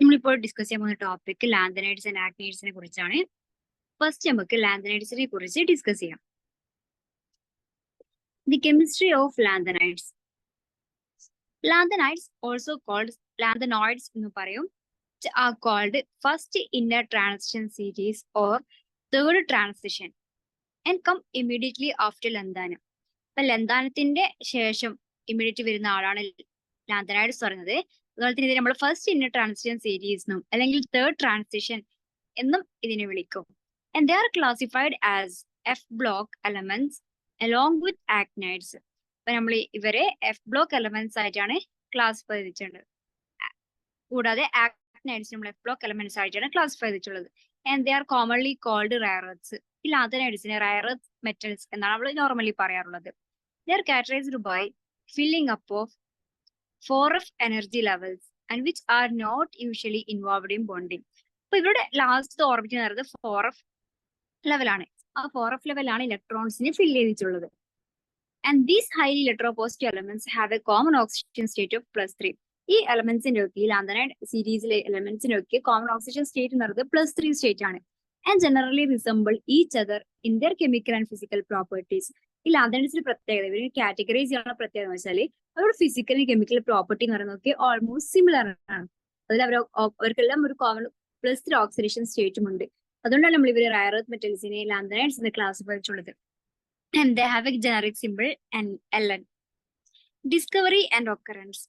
നമ്മളിപ്പോൾ ഡിസ്കസ് ചെയ്യാൻ പോകുന്ന ടോപ്പിക് ലാന്തനൈഡ്സ് ആൻഡ് ആക്ടിനൈഡ്സിനെ കുറിച്ചാണ്. ഫസ്റ്റ് നമുക്ക് ലാന്തനൈഡ്സിനെ കുറിച്ച് ഡിസ്കസ് ചെയ്യാം. The chemistry of lanthanides. Lanthanides also called lanthanoids എന്ന് പറയും. Are called first inner transition series or third transition and come immediately after lanthanum. അപ്പൊ ലന്താനത്തിന്റെ ശേഷം ഇമ്മീഡിയറ്റ് വരുന്ന ആളാണ് ലാന്തനൈഡ്സ് പറയുന്നത്. അതുപോലെ തന്നെ ഇത് നമ്മൾ ഫസ്റ്റ് ഇന്നർ ട്രാൻസിഷൻ സീരീസ് എന്നും അല്ലെങ്കിൽ തേർഡ് ട്രാൻസിഷൻ എന്നും ഇതിനെ വിളിക്കും. And they are classified as F block elements along with actinides. അപ്പൊ നമ്മൾ ഇവരെ എഫ് ബ്ലോക്ക് എലമെന്റ്സ് ആയിട്ടാണ് ക്ലാസിഫൈ ചെയ്തിട്ടുള്ളത്. കൂടാതെ ആക്ടിനൈഡ്സ് നമ്മൾ എഫ് ബ്ലോക്ക് എലമെന്റ്സ് ആയിട്ടാണ് ക്ലാസിഫൈ ചെയ്തിട്ടുള്ളത്. And they are commonly called rare earth. ഈ ലാന്തനൈഡ്സിനെ റയർ എർത്ത് മെറ്റൽസ് എന്നാണ് നമ്മൾ നോർമലി പറയാറുള്ളത്. They are categorised by filling up of 4f energy levels and which are not usually involved in bonding. അപ്പൊ ഇവിടെ last orbit എന്ന് പറയുന്നത് 4f ലെവലാണ്. ആ 4f ലെവലാണ് ഇലക്ട്രോൺസിനെ ഫിൽ ചെയ്തിട്ടുള്ളത്. And these highly electropositive elements have a common oxygen state of +3. ഈ എലമെന്റ്സിന്റെ ഒക്കെ ഈ ലാന്തനൈഡ് സീരീസിലെ എലമെന്റ്സിന്റെ ഒക്കെ കോമൺ ഓക്സിജൻ സ്റ്റേറ്റ് എന്ന് പറയുന്നത് +3 സ്റ്റേറ്റ് ആണ്. And generally resemble each other in there chemical and physical properties. ഈ ലാന്തനൈഡ്സിന്റെ പ്രത്യേകത, ഇവര് കാറ്റഗറൈസ് ചെയ്യാനുള്ള പ്രത്യേകത എന്ന് വെച്ചാൽ അവരുടെ ഫിസിക്കൽ കെമിക്കൽ പ്രോപ്പർട്ടി എന്ന് പറയുന്നതൊക്കെ ഓൾമോസ്റ്റ് സിമിലർ ആണ്. അതിൽ അവർക്കെല്ലാം ഒരു കോമൺ +3 ഓക്സിഡേഷൻ സ്റ്റേറ്റും ഉണ്ട്. അതുകൊണ്ടാണ് നമ്മൾ ഇവര് റയർ എർത്ത് മെറ്റൽസിനെ ലാന്തനൈഡ്സ് എന്ന് ക്ലാസിഫൈ ചെയ്തിട്ടുള്ളത്. And they have a generic symbol and Ln. Discovery and occurrence.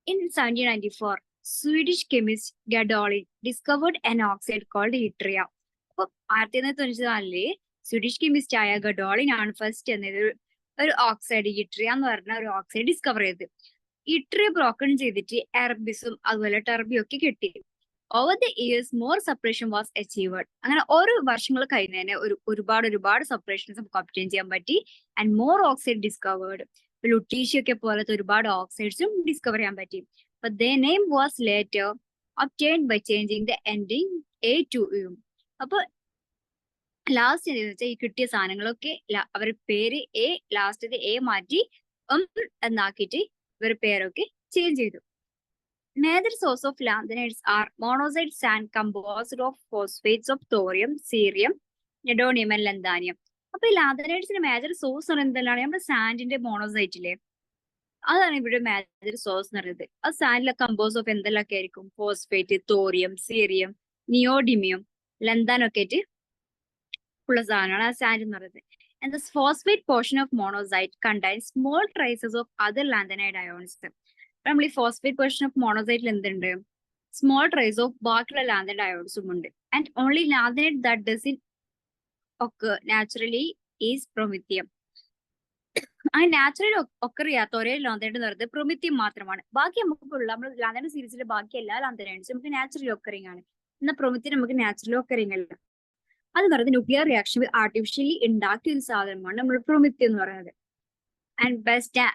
In 1794, Swedish chemist Gadolin discovered an oxide called yttria. അപ്പോൾ 1994 സ്വീഡിഷ് കെമിസ്റ്റ് ആയ ഗഡോളിൻ ആണ് ഫസ്റ്റ് എന്നത് ഒരു ഓക്സൈഡ് യിട്രിയ എന്ന് പറഞ്ഞ ഒരു ഓക്സൈഡ് ഡിസ്കവർ ചെയ്ത്. യിട്രിയ ബ്രോക്കൺ ചെയ്തിട്ട് എർബിസും അതുപോലെ ടെർബിയും ഒക്കെ കിട്ടി. Over the years more separation was achieved. അങ്ങനെ ഓരോ വർഷങ്ങൾ കഴിഞ്ഞതിന് ഒരുപാട് സെപ്പറേഷൻസ് നമുക്ക് ഒബ്റ്റെയിൻ ചെയ്യാൻ പറ്റി. And more oxide discovered. Lutetia ഒക്കെ പോലത്തെ ഒരുപാട് ഓക്സൈഡ്സും ഡിസ്കവർ ചെയ്യാൻ പറ്റി. But their name was later obtained by changing the ending A to U. അപ്പൊ ലാസ്റ്റ് വെച്ചാൽ ഈ കിട്ടിയ സാധനങ്ങളൊക്കെ അവർ പേര് എ ലാസ്റ്റ് എ മാറ്റി എന്നാക്കിയിട്ട് ഇവർ പേരൊക്കെ ചേഞ്ച് ചെയ്തു. Major source of lanthanides are monoxide sand composed of phosphates of thorium, cerium, neodymium and lanthanum. അപ്പൊ ഈ ലാന്തനൈഡ്സിന്റെ മേജർ സോഴ്സ് എന്തെല്ലാം? നമ്മുടെ സാൻഡിന്റെ മോണോസൈറ്റിലെ അതാണ് ഇവിടെ മേജർ സോഴ്സ് എന്ന് പറയുന്നത്. ആ സാൻഡിലെ കമ്പോസ് ഓഫ് എന്തെല്ലാം ആയിരിക്കും? ഫോസ്ഫേറ്റ്, തോറിയം, സീറിയം, നിയോഡിമിയം, ലന്താനൊക്കെ ആയിട്ട് ഉള്ള സാധനമാണ് ആ സാൻഡ് എന്ന് പറയുന്നത്. And the phosphate portion of monoxide contains small traces of other lanthanide ions. നമ്മൾ ഈ ഫോസ്ഫേറ്റ് പോർഷൻ ഓഫ് മോണോസൈറ്റിൽ എന്തുണ്ട്? സ്മോൾ ട്രേസ് ഓഫ് ബാക്കിയുള്ള ലാന്തനൈഡ് അയോൺസും ഉണ്ട്. And only lanthanide that doesn't ഒക്കെ നാച്ചുറലി ഈസ് പ്രൊമിത്തിയം. ആ നാച്ചുറലി ഒക്കർ ചെയ്യാത്ത ഒരേ ലാന്തനൈഡ് എന്ന് പറയുന്നത് പ്രൊമിത്തിയം മാത്രമാണ്. ബാക്കി നമുക്കുള്ള നമ്മൾ ലാന്തനൈഡ് സീരീസിലെ ബാക്കി എല്ലാ ലാന്തനൈഡ്സും നമുക്ക് നാച്ചുറലി ഒക്കറിംഗ് ആണ്. എന്നാൽ പ്രൊമിത്തിയം നമുക്ക് നാച്ചുറലി ഒക്കറിംഗ് അല്ല. അത് പറയുന്നത് ന്യൂക്ലിയർ റിയാക്ഷൻ ആർട്ടിഫിഷ്യലി ഉണ്ടാക്കിയ ഒരു സാധനമാണ് നമ്മൾ പ്രൊമിത്തിയം എന്ന് പറയുന്നത്. And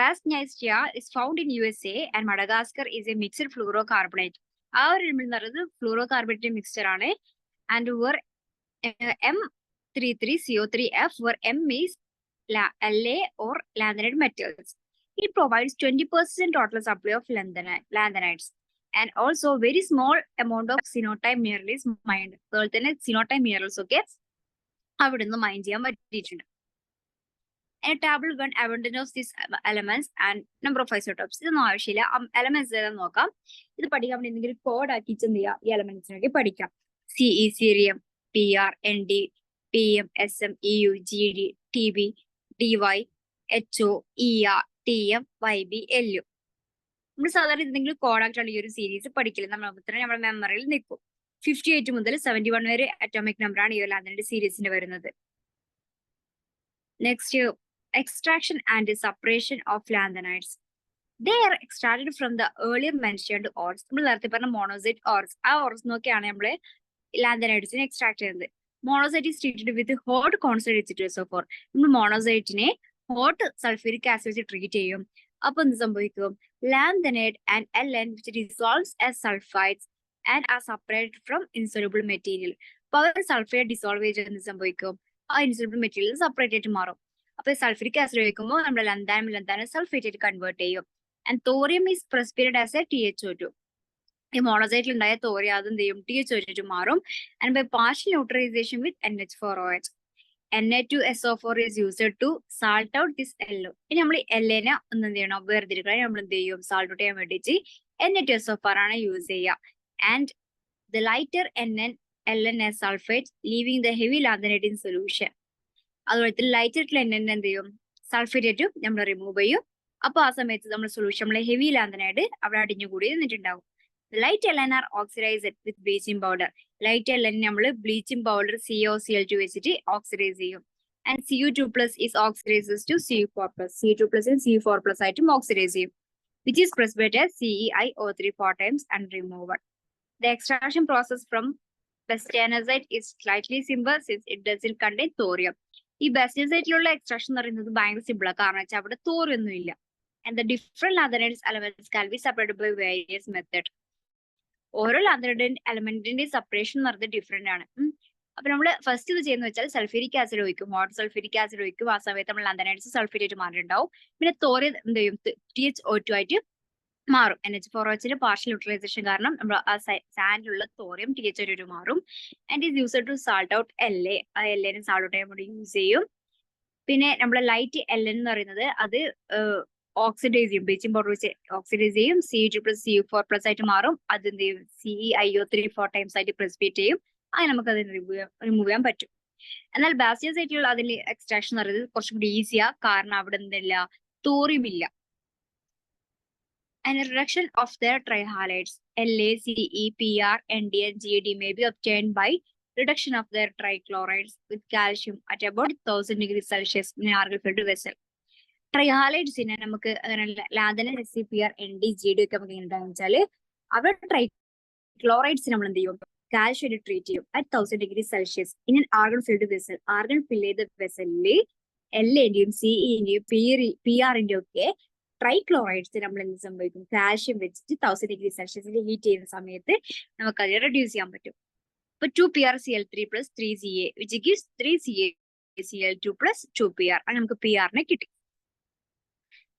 Bassniastia is found in USA and Madagascar is a mixed fluorocarbonate. ആ ഒരു എന്ന് പറയുന്നത് ഫ്ലൂറോകാർബണേറ്റ് മിക്സ്ചർ ആണ്. And where M33CO3F where M is La or lanthanide metals. It provides 20% total supply of lanthanides and also very small amount of xenotime mineral is mined. അതുപോലെ തന്നെ xenotime minerals ഒക്കെ അവിടെ നിന്ന് മൈൻ ചെയ്യാൻ പറ്റിയിട്ടുണ്ട്. And table 1 abundance of these elements and number of isotopes. ഇതൊന്നും ആവശ്യമില്ല. Elements ഏതാന്ന് നോക്കാം. ഇത് പഠിക്കാൻ വേണ്ടി എന്തെങ്കിലും കോഡ് ആക്കിയിട്ട് എന്ത് ചെയ്യാം? ഈ എലമെന്റ്സിനൊക്കെ പഠിക്കാം. CE, cerium, PR, ND, PM, SM, EU, GD, TB, DY, HO, ER, TM, YB, LU. നമ്മൾ സാധാരണ എന്തെങ്കിലും കോഡ് ആക്കിയിട്ടുള്ള ഈ ഒരു സീരീസ് പഠിക്കില്ല. നമ്മുടെ മെമ്മറിയിൽ നിൽക്കും. 58 മുതൽ 71 വരെ അറ്റോമിക് നമ്പറാണ് ഈ ലാന്തനൈഡ് സീരീസിന്റെ വരുന്നത്. Next, extraction and separation of lanthanides. They are extracted from the earlier mentioned ores. നമ്മൾ നേരത്തെ പറഞ്ഞ മോണോസൈറ്റ് ഓർസ്. ആ ഓർസ് നോക്കിയാണ് നമ്മൾ ലാന്തനൈഡ്സിനെ എക്സ്ട്രാക്ട് ചെയ്യുന്നത്. Monocyte is treated with hot concentrated H2SO4. നമ്മൾ മോണോസൈറ്റിനെ ഹോട്ട് സൾഫ്യൂരിക് ആസിഡ് വെച്ച് ട്രീറ്റ് ചെയ്യും. അപ്പൊ എന്ത് സംഭവിക്കും? Lanthanide and Ln which dissolves as sulfides and are separated from insoluble material. അപ്പൊ അവർ സൾഫൈഡ് ഡിസോൾവ് ചെയ്ത് എന്ത് സംഭവിക്കും? ആ ഇൻസുലബിൾ മെറ്റീരിയൽ സെപ്പറേറ്റ് ആയിട്ട് മാറും. അപ്പൊ സൾഫ്യൂരിക് ആസിഡ് ഉപയോഗിക്കുമ്പോൾ നമ്മുടെ ലന്താനം സൾഫേറ്റ് ആയിട്ട് കൺവേർട്ട് ചെയ്യും. And thorium is precipitated as a TiO2. ഈ മോണോസൈറ്റിലുണ്ടായ തോറിയം അത് എന്ത് ചെയ്യും TH മാറും. And by partial neutralisation with NH4OH. Na2SO4 is used to salt out this LO. ഇനി നമ്മൾ LNA ഒന്ന് എന്ത് ചെയ്യണം വേർതിരിക്കണം. നമ്മൾ എന്ത് ചെയ്യും സാൾട്ട് ഔട്ട് ചെയ്യാൻ വേണ്ടിയിട്ട് Na2SO4 ആണ് യൂസ് ചെയ്യുക. And the lighter LNS sulfate leaving the heavy lanthanide in solution. അതുപോലെ തന്നെ ലൈറ്റ് ആയിട്ടുള്ള NN എന്ത് ചെയ്യും സൾഫേറ്റ് ആയിട്ട് നമ്മൾ റിമൂവ് ചെയ്യും. അപ്പൊ ആ സമയത്ത് നമ്മൾ സൊല്യൂഷൻ നമ്മളെ ഹെവി ലാന്തനൈഡ് അവിടെ അടിഞ്ഞുകൂടി നിന്നിട്ടുണ്ടാവും. ലൈറ്റ് LN ഓക്സിഡൈസ്ഡ് വിത്ത് ബ്ലീച്ചിങ് പൗഡർ. ലൈറ്റ് LN നമ്മൾ ബ്ലീച്ചിങ് പൗഡർ COCl2 വെച്ചിട്ട് ഓക്സിഡൈസ് ചെയ്യും. And Cu2+ is oxidizes to Cu4+. Cu2+ and Cu4+ ആയിട്ടും ഓക്സിഡൈസ് ചെയ്യും. which is precipitated as CeIO3 4 times and removed. The extraction process from bastianazite is slightly simpler since it doesn't contain thorium. ഈ ബാസ്റ്റിയസൈറ്റിലുള്ള extraction എന്ന് പറയുന്നത് ഭയങ്കര simple ആണ്. കാരണം വെച്ചാൽ അവിടെ തോറിയൊന്നും ഇല്ല. And the different lanthanides elements can be separated by various method. ഓരോ ലാന്തനൈഡ് എലമെന്റിന്റെ സെപ്പറേഷൻ എന്ന് പറയുന്നത് ഡിഫറെന്റ് ആണ്. അപ്പൊ നമ്മൾ ഫസ്റ്റ് ഇത് ചെയ്യുന്ന വെച്ചാൽ സൾഫ്യൂരിക് ആസിഡ് ഒഴിക്കും, വാട്ടർ സൾഫ്യൂരിക് ആസിഡ് ഒഴിക്കും. ആ സമയത്ത് നമ്മൾ ലാന്തനൈഡ്സ് സൾഫേറ്റ് ആയിട്ട് മാറിയിട്ടുണ്ടാവും. പിന്നെ തോറിയം എന്ത് ചെയ്യും THO2 ആയിട്ട് മാറും. NH4OH പാർഷ്യൽ ന്യൂട്രലൈസേഷൻ കാരണം നമ്മൾ ആ സാൻഡിലുള്ള തോറിയം THO2 മാറും. And is used to salt out LA. ആ LA സാൾട്ട് ഔട്ട് ചെയ്യാൻ വേണ്ടി യൂസ് ചെയ്യും. പിന്നെ നമ്മളെ ലൈറ്റ് LN എന്ന് പറയുന്നത് അത് ഓക്സിഡൈസ് ചെയ്യും, ബ്ലീച്ചിങ് പൗഡർ വെച്ച് ഓക്സിഡൈസ് ചെയ്യും. Cu2+ Cu4+ ആയിട്ട് മാറും. അത് എന്ത് ചെയ്യും CeIO3 4 ടൈംസ് ആയിട്ട് പ്രെസിപ്പിറ്റേറ്റ് ചെയ്യും. അങ്ങനെ നമുക്ക് അത് റിമൂവ് ചെയ്യാൻ പറ്റും. എന്നാൽ ബാസ്റ്റിയസൈറ്റിലുള്ള അതിൽ എക്സ്ട്രാക്ഷൻ എന്ന് പറയുന്നത് കുറച്ചും കൂടി ഈസിയാ. കാരണം അവിടെ എന്തില്ല തോറിയം ഇല്ല. An reduction of their trihalides LaCe, PR, Nd, and Gd may be obtained by reduction of their trichlorides with calcium at about 1000 degrees Celsius in an argon-filled vessel. ട്രൈഹാലൈഡ്സിനെ നമുക്ക് അങ്ങനെ ലാന്തനൈഡ് SePR, Nd, Gd ഒക്കെ നമുക്ക് എന്താണെന്ന് വെച്ചാൽ അവിടെ ട്രൈക്ലോറൈഡ്സ് നമ്മൾ എന്ത് ചെയ്യും കാൽഷ്യം ട്രീറ്റ് ചെയ്യും at 1000 degrees Celsius in an argon-filled vessel. Argon fill ചെയ്ത വെസലില് LAന്റെയും CEന്റെയും PRന്റെയും ഒക്കെ ട്രൈക്ലോറൈഡ്സ് നമ്മൾ എന്ത് സംഭവിക്കും കാൽഷ്യം വെച്ചിട്ട് 1000 degrees Celsius ഹീറ്റ് ചെയ്യുന്ന സമയത്ത് നമുക്ക് അത് റെഡ്യൂസ് ചെയ്യാൻ പറ്റും. ഇപ്പൊ 2PrCl3 + 3Ca which gives 3CaCl2 + 2Pr. അങ്ങനെ നമുക്ക് PRനെ കിട്ടി.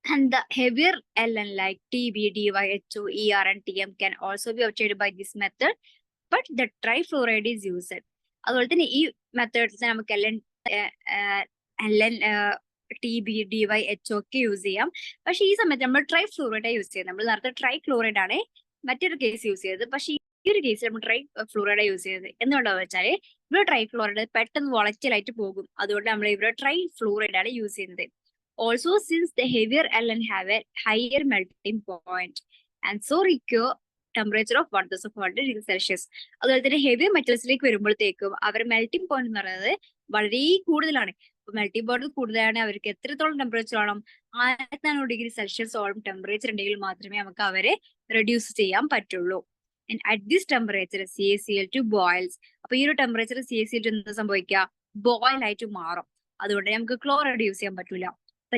And the heavier LN like TB, DY, HO, ER and TM can also be obtained by this method, but the trifluoride is used. അതുപോലെ തന്നെ ഈ മെത്തേഡ്സ് നമുക്ക് LN TB, DY, HO ഒക്കെ use ചെയ്യാം. പക്ഷെ ഈ സമയത്ത് നമ്മൾ ട്രൈഫ്ലൂറൈഡ് യൂസ് ചെയ്യുന്നത്. നമ്മൾ നേരത്തെ ട്രൈക്ലോറൈഡ് ആണ് മറ്റൊരു കേസ് യൂസ് ചെയ്തത്. പക്ഷെ ഈ ഒരു കേസിൽ നമ്മൾ ട്രൈഫ്ലൂറൈഡ് യൂസ് ചെയ്തത്. എന്തുകൊണ്ടാന്ന് വെച്ചാൽ ഇവിടെ ട്രൈക്ലോറൈഡ് പെട്ടെന്ന് വോളറ്റൈൽ ആയിട്ട് പോകും. അതുകൊണ്ട് നമ്മൾ ഇവിടെ ട്രൈഫ്ലൂറൈഡ് ആണ് യൂസ് ചെയ്യുന്നത്. Also, since the heavier LN have a higher melting point and so require temperature of 1400 degrees Celsius. അതുപോലെ തന്നെ ഹെവി മെറ്റൽസിലേക്ക് വരുമ്പോഴത്തേക്കും അവരുടെ മെൽറ്റിംഗ് പോയിന്റ് എന്ന് പറയുന്നത് വളരെ കൂടുതലാണ്. മെൽറ്റിംഗ് പോയിന്റ് കൂടുതലാണ്. അവർക്ക് എത്രത്തോളം ടെമ്പറേച്ചർ വേണം 1400 ഡിഗ്രി സെൽഷ്യസോളം ടെമ്പറേച്ചർ ഉണ്ടെങ്കിൽ മാത്രമേ നമുക്ക് അവരെ റെഡ്യൂസ് ചെയ്യാൻ പറ്റുള്ളൂ. And at this temperature CaCl2 boils. അപ്പൊ ഈ ഒരു ടെമ്പറേച്ചർ CaCl2 എന്താ സംഭവിക്കുക ബോയിൽ ആയിട്ട് മാറും. അതുകൊണ്ട് നമുക്ക് ക്ലോറൈഡ് യൂസ് ചെയ്യാൻ പറ്റൂല.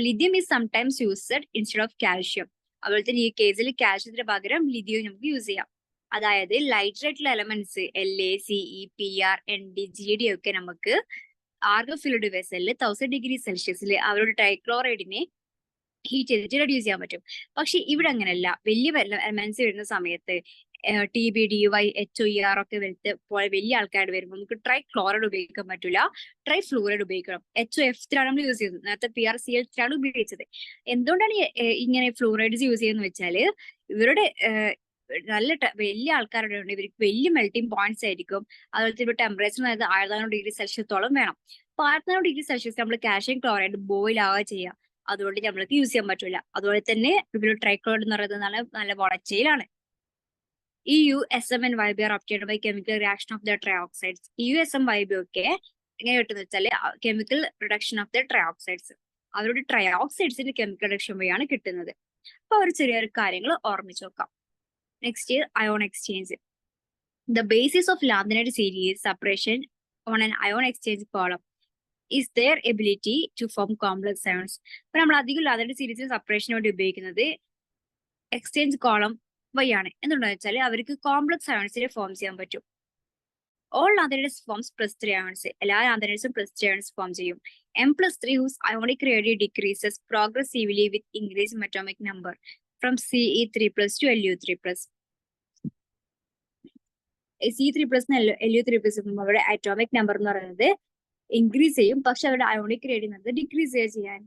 Lithium is sometimes used instead of calcium. അതുപോലെ തന്നെ ഈ കേസിൽ കാൽഷ്യത്തിന് പകരം ലിഥിയം നമുക്ക് യൂസ് ചെയ്യാം. അതായത് ലൈറ്റർ ആയിട്ടുള്ള elements LaCe, PR, Nd, Gd ഒക്കെ നമുക്ക് ആർഗൺ ഫിൽഡ് വെസലിൽ 1000 ഡിഗ്രി സെൽഷ്യസിൽ അവരുടെ ട്രൈക്ലോറൈഡിനെ ഹീറ്റ് ചെയ്തിട്ട് റെഡ്യൂസ് ചെയ്യാൻ പറ്റും. പക്ഷെ ഇവിടെ അങ്ങനെയല്ല. വലിയ എലമെന്റ്സ് വരുന്ന സമയത്ത് TB, DY, HO, ER ഒക്കെ പോലെ വലിയ ആൾക്കാർ വരുമ്പോൾ നമുക്ക് ട്രൈക്ലോറൈഡ് ഉപയോഗിക്കാൻ പറ്റില്ല. ട്രൈഫ്ലൂറൈഡ് ഉപയോഗിക്കണം. HOF3 ആണ് നമ്മൾ യൂസ് ചെയ്തത്. നേരത്തെ PrCl3 ആണ് ഉപയോഗിച്ചത്. എന്തുകൊണ്ടാണ് ഇങ്ങനെ ഫ്ലൂറൈഡ്സ് യൂസ് ചെയ്യുന്നത് വെച്ചാൽ ഇവരുടെ നല്ല വലിയ ആൾക്കാരുടെ ഉണ്ട്. ഇവർക്ക് വലിയ മെൽറ്റിംഗ് പോയിന്റ്സ് ആയിരിക്കും. അതുപോലെ തന്നെ ടെമ്പറേച്ചർ 1400 ഡിഗ്രി സെൽഷ്യസോളം വേണം. അപ്പൊ 1400 ഡിഗ്രി സെൽഷ്യസ് നമ്മൾ കാൽഷ്യം ക്ലോറൈഡ് ബോയിൽ ആവുക ചെയ്യാം. അതുകൊണ്ട് നമ്മൾക്ക് യൂസ് ചെയ്യാൻ പറ്റില്ല. അതുപോലെ തന്നെ ഇവരുടെ ട്രൈക്ലോറൈഡ് എന്ന് പറയുന്നത് നല്ല വോളറ്റൈലാണ്. EU, SM and YB are obtained by chemical reaction of the trioxides. EU, SM, YB ഒക്കെ എങ്ങനെ കിട്ടുന്ന വെച്ചാൽ കെമിക്കൽ റിഡക്ഷൻ ഓഫ് ദ ട്രയോക്സൈഡ്സ്. അവരുടെ ട്രയോക്സൈഡ്സിന്റെ കെമിക്കൽ റിഡക്ഷൻ വഴിയാണ് കിട്ടുന്നത്. അപ്പൊ അവർ ചെറിയൊരു കാര്യങ്ങൾ ഓർമ്മിച്ച് നോക്കാം. Next ion exchange. The basis of lanthanide series separation on an ion exchange column is their ability to form complex ions. അപ്പൊ നമ്മൾ അധികം ലാന്തനൈഡ് സീരീസിന് സെപ്പറേഷന് വേണ്ടി ഉപയോഗിക്കുന്നത് എക്സ്ചേഞ്ച് കോളം വഴിയാണ്. എന്തുകൊണ്ടാന്ന് വെച്ചാൽ അവർക്ക് കോംപ്ലക്സ് അയോൺസിനെ ഫോം ചെയ്യാൻ പറ്റും. All lanthanides forms +3 ions. എല്ലാ ലാന്തനൈഡ്സും +3 ions ഫോം ചെയ്യും. M+3 whose ionic radii decreases progressively with increase in atomic number from Ce3+ to Lu3+. C3+ Lu3+ അവരുടെ അറ്റോമിക് നമ്പർ എന്ന് പറയുന്നത് ഇൻക്രീസ് ചെയ്യും, പക്ഷെ അവരുടെ അയോണിക് റേഡിയസ് ഡിക്രീസ് ചെയ്യാൻ.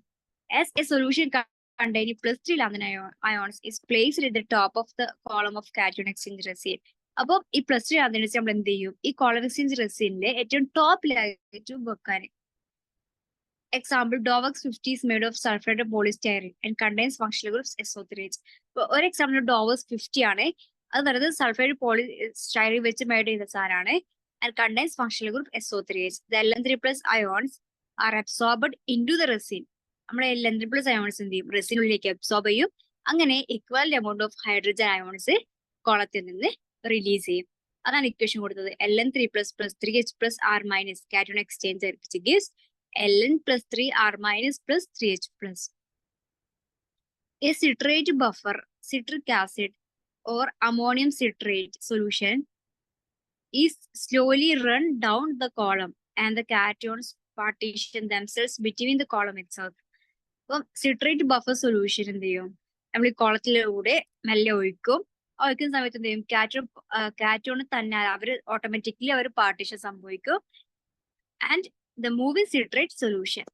As a solution containing +3 lanthanum ions is placed at the top of the column of cation exchange resin. അപ്പോൾ ഈ +3 lanthanum നമ്മൾ എന്ത് ചെയ്യും, ഈ കോളം എക്സ്ചേഞ്ച് റെസിന്റെ ഏറ്റവും ടോപ്പിലായിട്ട് വെക്കാൻ. Example, Dovex 50 is made of sulfide polystyrene and contains functional groups SO3H. ഒരു example Dovex 50 ആണ്, അത് പറയുന്നത് സൾഫൈഡ് പോളിസ്റ്റൈറീൻ വെച്ച് മെയ്ഡ് ചെയ്ത സാധനമാണ്. and contains functional group SO3H. The Ln3+ ions are absorbed into the resin. നമ്മുടെ Ln3+ ions എന്ത് ചെയ്യും, റെസിനുള്ളിലേക്ക് അബ്സോർബ് ചെയ്യും. അങ്ങനെ equal amount of hydrogen ions കോളത്തിൽ നിന്ന് റിലീസ് ചെയ്യും. അതാണ് ഇക്വേഷൻ കൊടുത്തത്. Ln3+ + 3H+ R- cation exchange which gives Ln + 3 R- + 3H+. A citrate buffer, citric acid or ammonium citrate solution is slowly run down the column and the cations partition themselves between the column itself. അപ്പം citrate buffer solution എന്ത് ചെയ്യും, നമ്മൾ ഈ കോളത്തിലൂടെ മെല്ലെ ഒഴിക്കും. ഒഴിക്കുന്ന സമയത്ത് എന്ത് ചെയ്യും, കാറ്റോൺ തന്നെ അവർ ഓട്ടോമാറ്റിക്കലി അവർ പാർട്ടീഷൻ സംഭവിക്കും. And the moving citrate solution.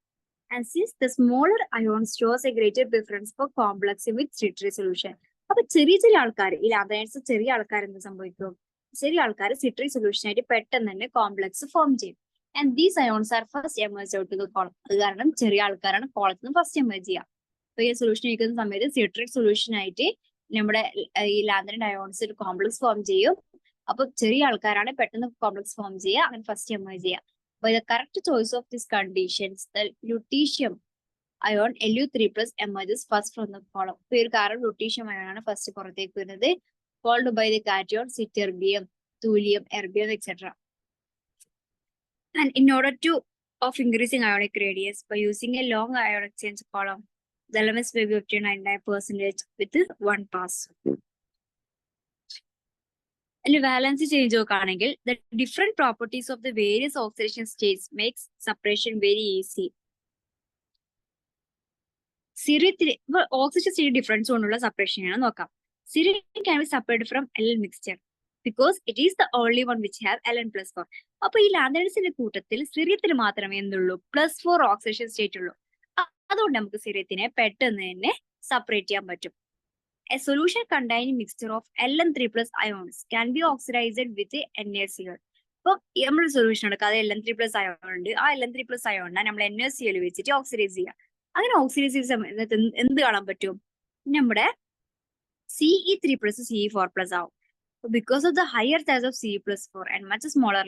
And since the smaller ions shows a greater preference for complexing with citrate solution. അപ്പൊ ചെറിയ ആൾക്കാർ ഈ ലാന്തനൈഡ്സ് ചെറിയ ആൾക്കാർ എന്ത് സംഭവിക്കും, ചെറിയ ആൾക്കാർ സിട്രേറ്റ് സൊല്യൂഷൻ ആയിട്ട് പെട്ടെന്ന് തന്നെ കോംപ്ലക്സ് ഫോം ചെയ്യും. And these ions are first emerge out to the column. അത് കാരണം ചെറിയ ആൾക്കാരാണ് കോളത്തിൽ നിന്ന് ഫസ്റ്റ് എമേർജ് ചെയ്യുക. അപ്പൊ ഈ സൊല്യൂഷൻ ഇരിക്കുന്ന സമയത്ത് സിട്രേറ്റ് സൊല്യൂഷൻ ആയിട്ട് നമ്മുടെ ഈ ലാന്തനൈഡ് അയോൺസ് ഒരു കോംപ്ലക്സ് ഫോം ചെയ്യും. അപ്പൊ ചെറിയ ആൾക്കാരാണ് പെട്ടെന്ന് കോംപ്ലക്സ് ഫോം ചെയ്യുക, അങ്ങനെ ഫസ്റ്റ് എമേർജ് ചെയ്യുക. By the correct choice of these conditions, the lutetium ion Lu3+ emerges first from the column. So, here കാരണം lutetium ion ആണ് ഫസ്റ്റ് പുറത്തേക്ക് വരുന്നത്, followed by the cations ytterbium, thulium, erbium, etc. And in order to of increasing ionic radius by using a long ion exchange column, the elements may be obtained 99% with one pass. And valence change നോക്കുകയാണെങ്കിൽ the different properties of the various oxidation states makes separation very easy. Oxidation state difference കൊണ്ടുള്ള separation ആണ് നോക്കാം. Serine can be separated from Ln mixture because it is the only one which have Ln+4. അപ്പൊ ഈ ലാന്തനൈഡ്സിന്റെ കൂട്ടത്തിൽ സിറിയത്തിന് മാത്രമേ എന്തുള്ളൂ, +4 oxidation state ഉള്ളൂ. അതുകൊണ്ട് നമുക്ക് സിറിയത്തിനെ പെട്ടെന്ന് തന്നെ സെപ്പറേറ്റ് ചെയ്യാൻ പറ്റും. A solution containing mixture of Ln3+ ions can be oxidized with NaCl. അപ്പൊ നമ്മൾ സൊല്യൂഷൻ എടുക്കുക, അത് Ln3+ അയോൺ ഉണ്ട്, ആ Ln3+ അയോണിനെ നമ്മൾ NaCl വെച്ചിട്ട് ഓക്സിഡൈസ് ചെയ്യുക. അങ്ങനെ ഓക്സിഡൈസ് ചെയ്ത സമയത്ത് എന്ത് കാണാൻ പറ്റും, നമ്മുടെ Ce3+ Ce4+ ആവും. Because of the higher size of Ce+4 and much smaller.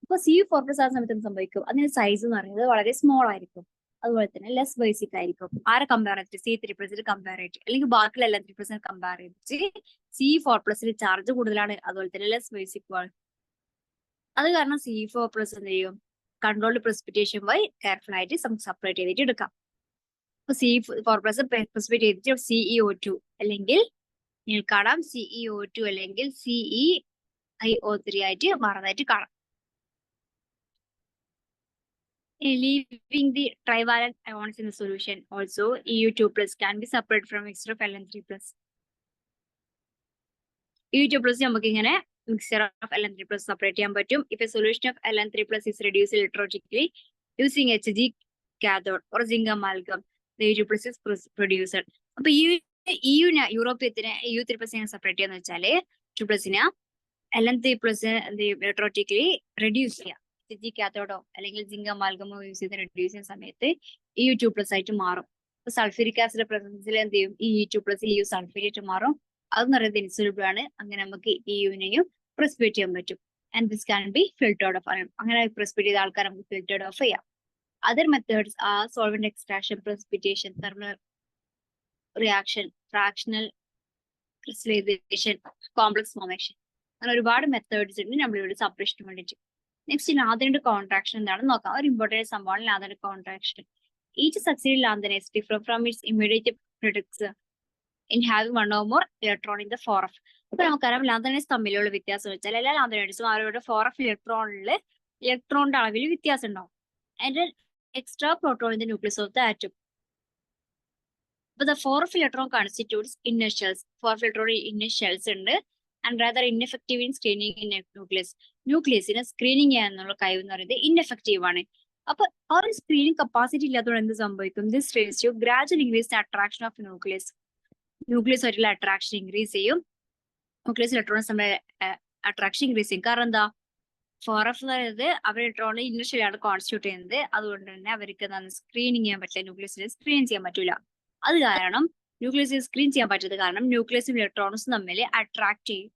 അപ്പൊ Ce4+ ആ സമയത്ത് എന്ത് സംഭവിക്കും, അതിന്റെ സൈസ് എന്ന് പറയുന്നത് വളരെ സ്മോൾ ആയിരിക്കും. അതുപോലെ തന്നെ ലെസ് ബേസിക് ആയിരിക്കും. ആരെ കമ്പയർ ചെയ്തിട്ട് C3+ കമ്പയർ ചെയ്തിട്ട്, അല്ലെങ്കിൽ ബാക്കിയുള്ള Ln3+ കമ്പയർ ചെയ്തിട്ട് Ce4+ ചാർജ് കൂടുതലാണ്, അതുപോലെ തന്നെ ലെസ് ബേസിക് ആണ്. അത് കാരണം Ce4+ എന്ത് ചെയ്യും, കൺട്രോൾഡ് പ്രസിപ്പിറ്റേഷൻ വഴി കെയർഫുൾ ആയിട്ട് നമുക്ക് സെപ്പറേറ്റ് ചെയ്തിട്ട് എടുക്കാം. അപ്പൊ Ce4+ പ്രസിപ്പിറ്റേറ്റ് ചെയ്തിട്ട് CeO2 അല്ലെങ്കിൽ നിങ്ങൾ കാണാം CeO2 അല്ലെങ്കിൽ CeIO3 ആയിട്ട് മാറുന്നതായിട്ട് കാണാം. Leaving the trivalent ions in the solution, also Eu2+ can be separated from mixture of Ln3+. Eu2+ നമുക്ക് ഇങ്ങനെ mixture of Ln3+ സെപ്പറേറ്റ് ചെയ്യാൻ പറ്റും. If a solution of Ln3+ is reduced electrologically using Hg cathode or zinc amalgam, the Eu2+ is produced. അപ്പൊ യൂറോപ്യത്തിന് Eu3+ separate ചെയ്യാന്ന് വെച്ചാല് EU2+ Ln3+ electrologically reduce ചെയ്യാം. Hg കാത്തോഡോ അല്ലെങ്കിൽ zinc amalgamോ use ചെയ്ത് reduce ചെയ്യുന്ന സമയത്ത് Eu2+ ആയിട്ട് മാറും. അപ്പൊ സൾഫ്യൂരിക് ആസിഡ് പ്രസൻസിൽ എന്ത് ചെയ്യും, ഈ Eu2+ EU സൾഫേറ്റ് ആയിട്ട് മാറും. അതെന്ന് പറയുന്നത് ഇൻസൊല്യൂബിൾ ആണ്. അങ്ങനെ നമുക്ക് EUനെയും പ്രസിപ്പിറ്റേറ്റ് ചെയ്യാൻ പറ്റും. And this can be filtered of. അങ്ങനെ പ്രസിപ്പിറ്റേറ്റ് ചെയ്ത ആൾക്കാർ നമുക്ക് ഫിൽറ്റേർഡ് ഓഫ് ചെയ്യാം. അതർ മെത്തേഡ്സ് ആ solvent extraction, precipitation, thermal reaction, fractional crystallisation, complex formation, അങ്ങനെ ഒരുപാട് മെത്തേഡ്സ് ഉണ്ട് നമ്മളിവിടെ സെപ്പറേഷന് വേണ്ടിയിട്ട്. നെക്സ്റ്റ് ലാന്തനൈഡ് കോൺട്രാക്ഷൻ എന്താണെന്ന് നോക്കാം. ഒരു ഇമ്പോർട്ടന്റ് സംഭവമാണ് lanthanide contraction. Each succeeding lanthanide is different from its immediate predecessor in having one or more electron in the 4f. അപ്പൊ നമുക്കറിയാം ലാന്തനൈഡ്സ് തമ്മിലുള്ള വ്യത്യാസം വെച്ചാൽ എല്ലാ ലാന്തനൈഡ്സും അവരുടെ 4f ഇലക്ട്രോണില് ഇലക്ട്രോണിന്റെ അളവിൽ വ്യത്യാസം ഉണ്ടാവും. And extra proton in the nucleus of the atom. അപ്പൊ the 4f electron constitutes inner shells. 4f electron inner shells ഉണ്ട്. and rather ineffective in screening in nucleus. ന്യൂക്ലിയസിനെ സ്ക്രീനിങ് ചെയ്യാനുള്ള കഴിവ് എന്ന് പറയുന്നത് ഇൻഎഫക്റ്റീവ് ആണ്. അപ്പൊ ആ ഒരു സ്ക്രീനിങ് കപ്പാസിറ്റി ഇല്ലാത്തതുകൊണ്ട് എന്ത് സംഭവിക്കും? This raise to gradual increase the attraction of nucleus. Nucleus ആയിട്ടുള്ള അട്രാക്ഷൻ ഇൻക്രീസ് ചെയ്യും. ന്യൂക്ലിയസ് ഇലക്ട്രോൺസ് നമ്മുടെ അട്രാക്ഷൻ ഇൻക്രീസ് ചെയ്യും. കാരണം എന്താ? 4f എന്ന് പറയുന്നത് അവർ ഇലക്ട്രോൺ ഇനർഷ്യലാണ് കോൺസ്റ്റിറ്റ്യൂട്ട് ചെയ്യുന്നത്. അതുകൊണ്ട് തന്നെ അവർക്ക് സ്ക്രീനിങ് ചെയ്യാൻ പറ്റില്ല, ന്യൂക്ലിയസിനെ സ്ക്രീൻ ചെയ്യാൻ പറ്റില്ല. അത് കാരണം ന്യൂക്ലിയസിനെ സ്ക്രീൻ ചെയ്യാൻ പറ്റത് കാരണം ന്യൂക്ലിയസും ഇലക്ട്രോൺസും തമ്മിൽ അട്രാക്ട് ചെയ്യും.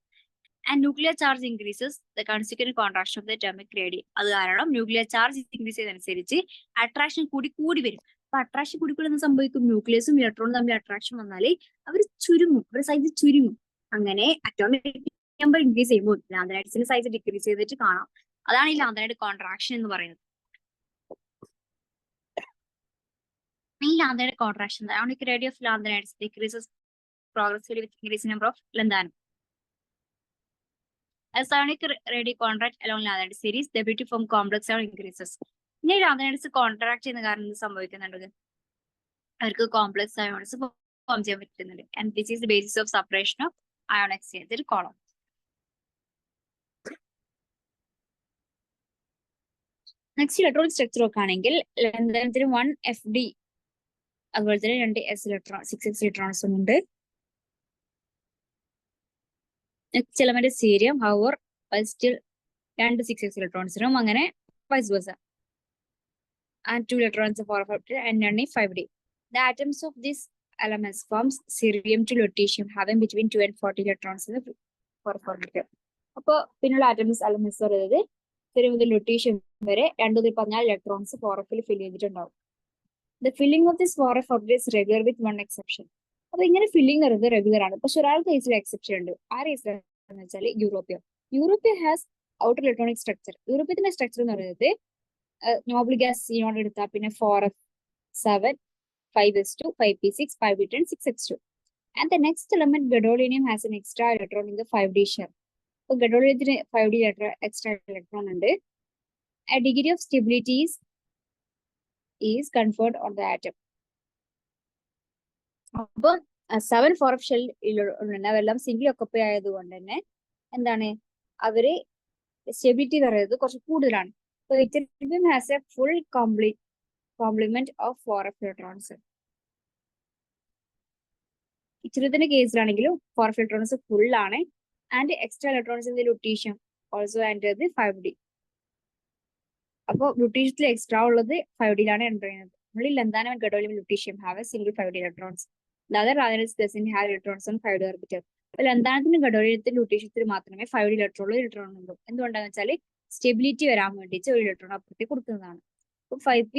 And nuclear charge increases the consequent contraction of the atomic radium. അത് കാരണം ന്യൂക്ലിയർ ചാർജ് ഇൻക്രീസ് ചെയ്യുന്നതനുസരിച്ച് അട്രാക്ഷൻ കൂടി വരും. അപ്പൊ അട്രാക്ഷൻ കൂടി എന്ത് സംഭവിക്കും? ന്യൂക്ലിയസും ഇലക്ട്രോണും തമ്മിൽ അട്രാക്ഷൻ വന്നാൽ അവർ ചുരുങ്ങും, അവരുടെ സൈസ് ചുരുങ്ങും. അങ്ങനെ അറ്റോമിക് നമ്പർ ഇൻക്രീസ് ചെയ്യുമ്പോൾ ലാന്തനൈഡ്സിന്റെ സൈസ് ഡിക്രീസ് ചെയ്തിട്ട് കാണാം. അതാണ് ഈ ലാന്തനൈഡ് കോൺട്രാക്ഷൻ എന്ന് പറയുന്നത്. ഈ lanthanide contraction, the ionic radius of lanthanides decreases progressively with increasing number of lanthanum. As ionic radii contract along lanthanide series, the ability to form complex ion increases. ഇനി lanthanides contract ചെയ്യുന്ന കാരണം എന്ത് സംഭവിക്കുന്നുണ്ട്? അവർക്ക് complex ions form ചെയ്യാൻ പറ്റുന്നുണ്ട്. And this is the basis of separation of ion exchange column. Next electronic structure നോക്കുകയാണെങ്കിൽ ലാന്തനത്തിന് 1FD അതുപോലെ തന്നെ 2s ഇലക്ട്രോൺ 6s ഇലക്ട്രോൺസും ഉണ്ട്. Next element സീരിയം, hour still 2 6s ഇലക്ട്രോൺസിനും അങ്ങനെ vice versa. And 2 electrons of 4f and none 5d. The atoms of these elements forms cerium to lutetium having between 2 and 40 electrons in the 4f. അപ്പൊ പിന്നുള്ള atoms elements പറയുന്നത് cerium മുതൽ lutetium വരെ 2 മുതൽ 14 electrons 4fൽ ഫിൽ ചെയ്തിട്ടുണ്ടാവും. The filling of this 4f orbit is regular with one exception. അപ്പൊ ഇങ്ങനെ filling വരുന്നത് റെഗുലർ ആണ്. പക്ഷെ ഒരാൾ കേസിൽ എക്സെപ്ഷൻ ഉണ്ട്. ആ കേസിൽ എന്ന് വെച്ചാൽ europium has outer electronic structure. യൂറോപ്യത്തിന്റെ സ്ട്രക്ചർ എന്ന് പറയുന്നത് നോബിൾ ഗ്യാസ് സിയോൺ എടുത്താൽ പിന്നെ 4f7 5s2 5p6 5p10 6x2. And the next element gadolinium has an extra electron in the 5d shell. So gadolinium 5d extra electron ഉണ്ട്. A degree of stability is conferred on the atom. അപ്പോൾ 7 4f shell അവരെല്ലാം single ഒക്കപ്പൈ ആയതുകൊണ്ട് തന്നെ എന്താണ് അവര് stability പറയുന്നത് കുറച്ച് കൂടുതലാണ്. So ytterbium has a full complement of 4f electrons. ytterbiumത്തിന്റെ കേസിലാണെങ്കിലും 4f electrons full ആണ്. And extra electrons in the lutetium also enter the 5d. അപ്പോൾ ലുട്ടീഷ്യത്തിൽ എക്സ്ട്രാ ഉള്ളത് 5dയിലാണ് എൻ്റർ ചെയ്യുന്നത്. നമ്മൾ lanthanum and gadolinium lutetium have a single 5d electrons. The other lattice doesn't have electrons on 5d orbital. അപ്പോൾ ലന്താനത്തിനും ഗഡോലിയത്തിനും ലുട്ടീഷ്യത്തിൽ മാത്രമേ 5d electron ഉള്ളൂ. എന്തുകൊണ്ടാണെന്ന് വെച്ചാൽ സ്റ്റെബിലിറ്റി വരാൻ വേണ്ടിയിട്ട് ഒരു ഇലക്ട്രോൺ അപ്പുറത്തേക്ക് കൊടുക്കുന്നതാണ്. അപ്പൊ 5p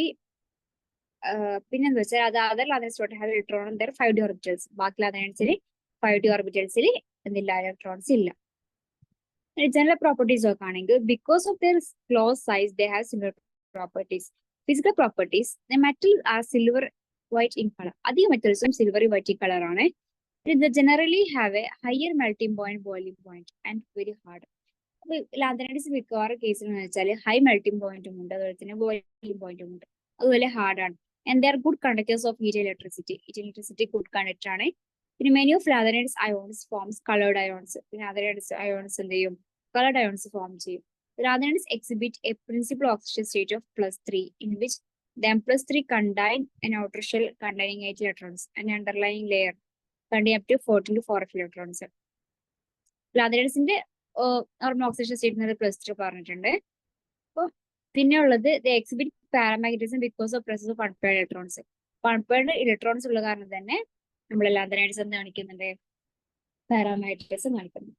പിന്നെന്താ വെച്ചാൽ അത് other lanthanides have electron 5d orbitals. ബാക്കി ലാതനൈഡ്സിൽ 5d ഓർബിറ്റൽസിൽ എന്തില്ല, ഇലക്ട്രോൺസ് ഇല്ല. ജനറൽ പ്രോപ്പർട്ടീസ് നോക്കുകയാണെങ്കിൽ because of their close size they have similar properties. Physical properties the metal are silver white in colour. അധിക മെറ്റൽസും സിൽവറി വൈറ്റ് ഇൻ കളർ ആണ്. Generally have a higher melting point, boiling point and very hard. അപ്പൊ lanthanides മിക്കവാറും കേസിൽ എന്ന് വെച്ചാൽ high melting പോയിന്റും ഉണ്ട്, അതുപോലെ തന്നെ ബോയിലിംഗ് പോയിന്റും ഉണ്ട്, അതുപോലെ ഹാർഡാണ്. And they are good conductors of heat electricity good conductor ആണ്. പിന്നെ many of lanthanides ions forms coloured ions. പിന്നെ ലാന്തനൈഡ്സ് അയോൺസ് എന്ത് ചെയ്യും, കളേർഡ് അയോൺസ് ഫോം ചെയ്യും. Lanthanides exhibit a principal oxidation state of +3 in which the M+3 contain an outer shell containing 8 electrons and an underlying layer containing up to 14 to 4f electrons. ലാന്തനൈഡ്സിന്റെ normal oxidation state +3 പറഞ്ഞിട്ടുണ്ട്. അപ്പോൾ പിന്നെ ഉള്ളത് the exhibit paramagnetism because of presence of unpaired electrons. Unpaired electrons ഉള്ള കാരണം തന്നെ നമ്മൾ lanthanides എന്ത് കാണിക്കുന്നുണ്ട്, പാരാമാഗ്നറ്റിസം കാണിക്കുന്നു.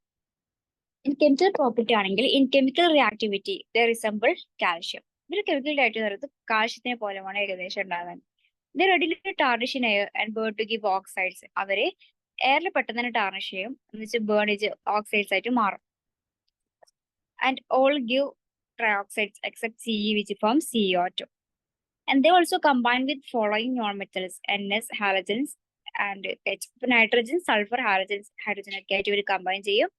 ഇൻ കെമിക്കൽ പ്രോപ്പർട്ടി ആണെങ്കിൽ in chemical reactivity they resemble calcium. ഇവർ കെമിക്കൽ റിയാക്റ്റീവ് പറയുന്നത് കാൽഷ്യത്തിനെ പോലെയാണ് ഏകദേശം ഉണ്ടാകാൻ. They readily tarnish in air and burn to give oxides. അവര് എയറിൽ പെട്ടെന്ന് തന്നെ ടാർണിഷ് ചെയ്യും, എന്ന് വെച്ചാൽ ബേൺ ചെയ്ത് ഓക്സൈഡ്സ് ആയിട്ട് മാറും. And all give trioxides except Ce which forms CO2. And they also combine with following non-metals NS, halogens and H. Nitrogen, sulfur, halogens, hydrogen ഒക്കെ ആയിട്ട് ഇവർ കമ്പൈൻ ചെയ്യും.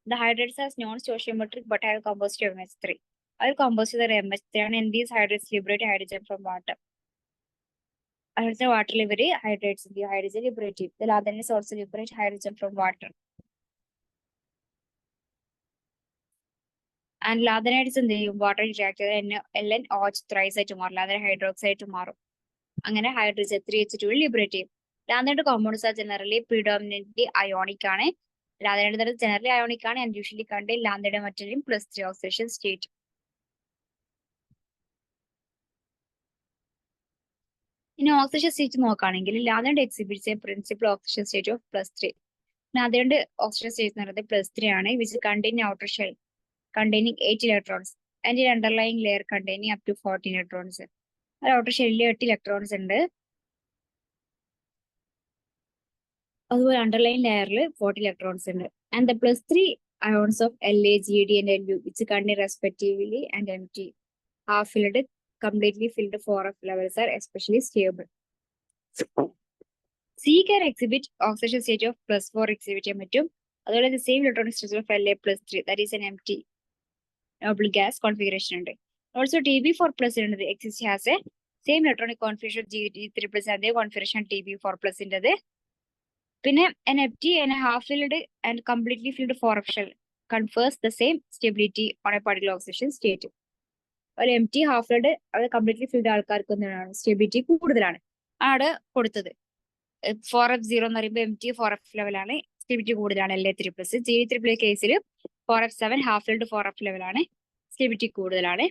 The hydrates has non-stoichiometric but have composite of MH3. അവർ compose ചെയ്ത MH3 ആണ്. And these hydrates liberate hydrogen from water. അതുപോലെ വാട്ടറിൽ ഇവർ ഹൈഡ്രേറ്റ്സ് ഹൈഡ്രജൻ ലിബറേറ്റ് ചെയ്യും. The lathanide also liberate hydrogen from water. And lanthanides എന്ത് ചെയ്യും? വാട്ടർ റിയാക്ട് ചെയ്ത് Ln OH ത്രൈസ് ആയിട്ട് മാറും. ലാന്തന ഹൈഡ്രോക്സൈഡ് ആയിട്ട് മാറും. അങ്ങനെ ഹൈഡ്രജൻ 3H2 ലിബറേറ്റ് ചെയ്യും. Lanthanide compounds are generally predominantly ionic ആണ്. ലാന്തനൈഡ് ജനറലി അയോണിക് ആണ് ആൻഡ് യൂഷ്വലി കണ്ടെയ്ൻ ലാന്തനൈഡ് മെറ്റലിൻ +3 ഓക്സിഡേഷൻ സ്റ്റേറ്റ്. ഇനി ഓക്സിഡേഷൻ സ്റ്റേറ്റ് നോക്കുകയാണെങ്കിൽ lanthanide exhibits a principal oxidation state of +3. Lanthanide oxidation state എന്ന് പറയുന്നത് +3 ആണ്, which contain outer shell containing 8 electrons and an underlying layer containing up to 14 electrons. Outer ഷെല്ലിൽ 8 electrons ഉണ്ട്. അതുപോലെ underline ലെയറിൽ 40 electrons ഉണ്ട്. And the +3 ions of La, Gd and Lu which contain respectively and empty, half filled, completely filled 4f levels are especially stable. C can exhibit oxidation state of +4 exhibit ചെയ്യാൻ പറ്റും. അതുപോലെ the same electronic structure of La+3 that is an empty noble gas configuration ഉണ്ട്. Also Tb4+ exists has a same electronic configuration Gd3+ അതേ configuration Tb4+ ൻ്റെത്. പിന്നെ an empty and a half filled and completely filled 4f shell confers the same stability on a particular oxidation state. ഒരു empty half filled അത് completely filled ആൾക്കാർക്ക് എന്താണ് stability കൂടുതലാണ് ആണ് കൊടുത്തത്. 4f0 എന്ന് പറയുമ്പോൾ empty 4f ലെവലാണ്, സ്റ്റെബിലിറ്റി കൂടുതലാണ് La3+. Gd3+ കേസിൽ 4f7 ഹാഫ് ഫിൽഡ് 4f ലെവലാണ്, സ്റ്റെബിലിറ്റി കൂടുതലാണ്.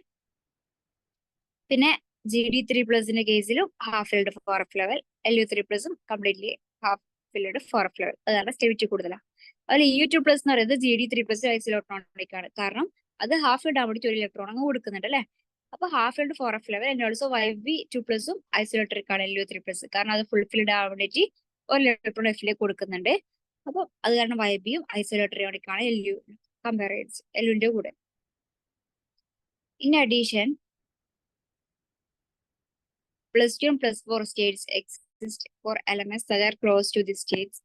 പിന്നെ Gd3+ന്റെ കേസിലും ഹാഫ് ഫിൽഡ് 4f ലെവൽ, Lu3+ഉം completely half filled 4f level, അതാണ് സ്റ്റെബിലിറ്റി കൂടുതലാണ്. അതിൽ Eu2+ എന്ന് പറയുന്നത് Gd3+ ഐസോഇലക്ട്രോണിക് ആണ്, കാരണം അത് ഹാഫ് ഫിൽഡ് ആവുമ്പോൾ ഒരു ഇലക്ട്രോൺ അങ്ങ് കൊടുക്കുന്നുണ്ട് അല്ലെ. അപ്പൊ half filled 4f level and also Yb2+ഉം ഐസോഇലക്ട്രിക് ആണ് Lu3+, കാരണം അത് ഫുൾ ഫിൽഡ് ആവാൻ വേണ്ടി ഒരു ഇലക്ട്രോൺ എഫിലേക്ക് കൊടുക്കുന്നുണ്ട്. അപ്പൊ അത് കാരണം Yb-യും ഐസോഇലക്ട്രോണിക് ആണ് കമ്പയർ ചെയ്ത് Luന്റെ കൂടെ. In addition, +2 and +4 states exist for elements that are close to these states.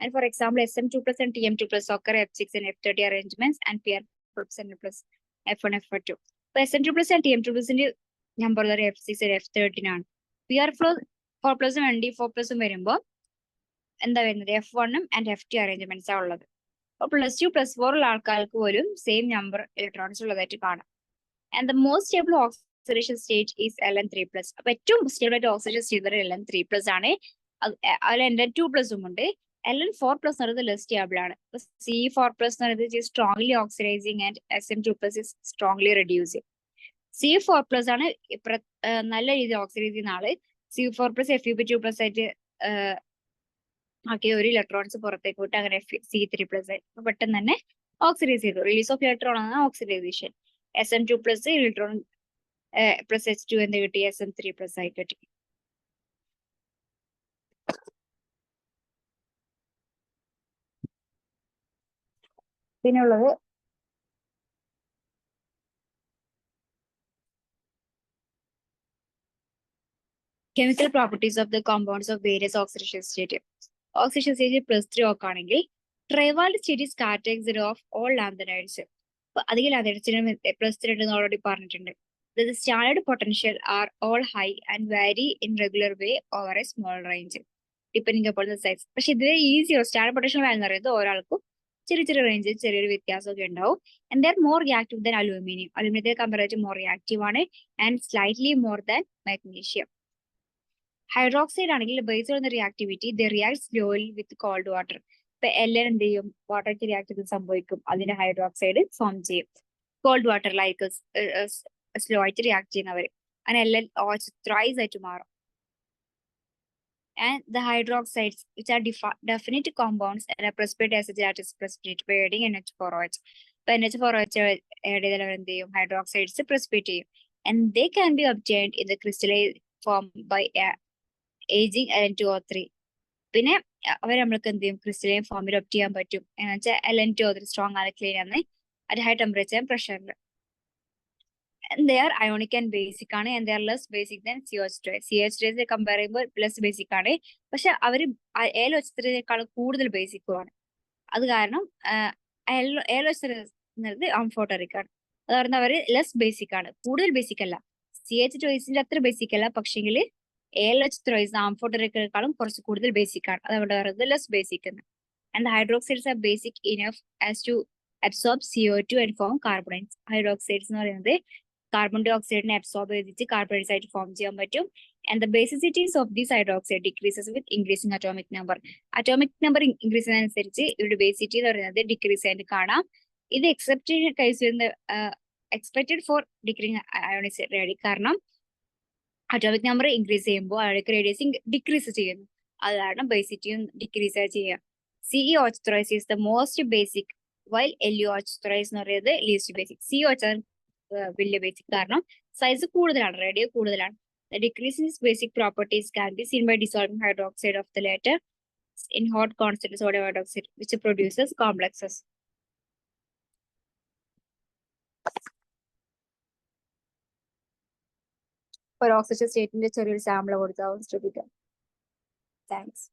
And for example, Sm2+ and Tm2+ occur F6 and F30 arrangements and Pr+N+ F1, F2. So Sm2+ and Tm2+ന്റെ number F6 and F13 ആണ്. Pr4+ഉം Nd4+ഉം വരുമ്പോൾ എന്താ വരുന്നത്? F1ഉം and F2 arrangements ആണ് ഉള്ളത്. അപ്പൊ +2 +4 ഉള്ള ആൾക്കാർക്ക് പോലും സെയിം നമ്പർ ഇലക്ട്രോൺസ് ഉള്ളതായിട്ട് കാണാം. And the most stable oxidation state is Ln3+. അപ്പൊ ഏറ്റവും സ്റ്റേബിൾ ആയിട്ട് ഓക്സിഡേഷൻ സ്റ്റേറ്റ് Ln3+ ആണ്. അതിൽ Ln2+ ഉണ്ട്. Ln4+ എന്ന് പറയുന്നത് ലെസ് സ്റ്റേബിൾ ആണ്. C4+ എന്ന് പറയുന്നത് strongly oxidising and Sm2+ is strongly reducing. C4+ ആണ് നല്ല രീതിയിൽ ഓക്സിഡൈസ് ചെയ്യുന്ന ആള്. C4+ Fe2+ ആയിട്ട് ആക്കി ഒരു ഇലക്ട്രോൺസ് പുറത്തേക്ക് വിട്ട് അങ്ങനെ C3+ ആയി പെട്ടെന്ന് തന്നെ ഓക്സിഡൈസ് ചെയ്തു. റിലീസ് ഓഫ് ഇലക്ട്രോൺ ആണ് ഓക്സിഡൈസേഷൻ. Sm2+ ഇലക്ട്രോൺ +H2 എന്ത് കിട്ടി? Sm3+ ആയി കിട്ടി. പിന്നെ ഉള്ളത് chemical properties of the compounds of various oxidation state. Oxidation state +3 ആണെങ്കിൽ ട്രൈവാൽഡ് state is characteristic of all lanthanides. അപ്പൊ അധികം ലാന്തനൈഡ്സിനും +3 ഉണ്ടെന്ന് ഓൾറെഡി പറഞ്ഞിട്ടുണ്ട്. The standard potential are all high and vary in regular way over a small range depending upon the size. പക്ഷെ ഇതിലെ ഈസിയോ standard potential value എന്ന് പറയുന്നത് ഓരോൾക്കും ചെറിയ ചെറിയ റേഞ്ചിൽ ചെറിയൊരു വ്യത്യാസമൊക്കെ ഉണ്ടാവും. And their more reactive than aluminium. അലൂമിനിയത്തെ കമ്പാരിറ്റീവ് മോർ റിയാക്റ്റീവ് ആണ് and slightly more than magnesium. Hydroxide ആണെങ്കിൽ based on the reactivity they react slowly with cold water. ഇപ്പൊ Ln എന്ത് ചെയ്യും? വാട്ടർ റിയാക്ട് ചെയ്ത് സംഭവിക്കും, അതിന്റെ ഹൈഡ്രോക്സൈഡ് ഫോം ചെയ്യും. കോൾഡ് വാട്ടർ ലൈക്ക് സ്ലോ ആയിട്ട് റിയാക്ട് ചെയ്യുന്നവർ അങ്ങനെ Ln OH ത്രൈസ് ആയിട്ട് മാറും. And the hydroxides which are definite compounds and a precipitate acid that is precipitate by adding NH4OH. ഇപ്പൊ NH4OH ആഡ് ചെയ്താൽ എന്ത് ചെയ്യും? ഹൈഡ്രോക്സൈഡ്സ് precipitate ചെയ്യും. And they can be obtained in the crystalline form by aging Ln2O3. പിന്നെ അവർ നമ്മൾക്ക് എന്ത് ചെയ്യും? Crystalline ഫോമിൽ ഒപ്റ്റ് ചെയ്യാൻ പറ്റും. എന്ന് വെച്ചാൽ Ln2O3 സ്ട്രോങ് ആൽക്കലൈൻ ആണ് at high temperature and pressure. And they are ionic and basic ആണ് and they are less basic than CH3. CH3 compare ചെയ്യുമ്പോൾ less basic ആണ്, പക്ഷെ അവർ ALOH3 കൂടുതൽ ബേസിക്കും ആണ്. അത് കാരണം ALOH3 എന്നത് ആംഫോട്ടറിക് ആണ്. അത് പറഞ്ഞാൽ അവർ ലെസ് ബേസിക് ആണ്, കൂടുതൽ ബേസിക് അല്ല. CH2 അത്ര ബേസിക് അല്ല, പക്ഷെങ്കിൽ ALOH3 ആംഫോട്ടറിക്കേക്കാളും കുറച്ച് കൂടുതൽ ബേസിക് ആണ്. അതുകൊണ്ട് പറയുന്നത് ലെസ് ബേസിക് എന്ന്. And the hydroxides are basic enough as to absorb CO2 and form carbonides. Hydroxides എന്ന് പറയുന്നത് കാർബൺ ഡൈ ഓക്സൈഡിനെ അബ്സോർബ് ചെയ്തിട്ട് കാർബണൈഡ്സ് ആയിട്ട് ഫോം ചെയ്യാൻ പറ്റും. And the basicities of this hydroxide decreases with increasing atomic number. Atomic number increase ചെയ്യുന്നതനുസരിച്ച് ഇവിടെ basicity എന്ന് പറയുന്നത് ഡിക്രീസ് ആയിട്ട് കാണാം. ഇത് expected for decreasing ionic radius, കാരണം അറ്റോമിക് നമ്പർ ഇൻക്രീസ് ചെയ്യുമ്പോൾ അയോണിക് റേഡിയസ് ഡിക്രീസ് ചെയ്യുന്നു. അത് കാരണം ബേസിറ്റിയും ഡിക്രീസ് ചെയ്യാം. CeOH thrice is the most basic, while LuOH thrice എന്ന് പറയുന്നത് ലീസ്റ്റ് ബേസിക്. CeOH ആണ് വലിയ ബേസിക്, കാരണം സൈസ് കൂടുതലാണ്, റേഡിയോ കൂടുതലാണ്. The decrease in its basic properties can be seen by dissolving hydroxide of the latter in hot constant sodium hydroxide, which produces complexes. ഒരു oxygen സ്റ്റേറ്റിന്റെ ചെറിയൊരു സാമ്പിൾ കൊടുത്താവും ശ്രദ്ധിക്കാം. Thanks.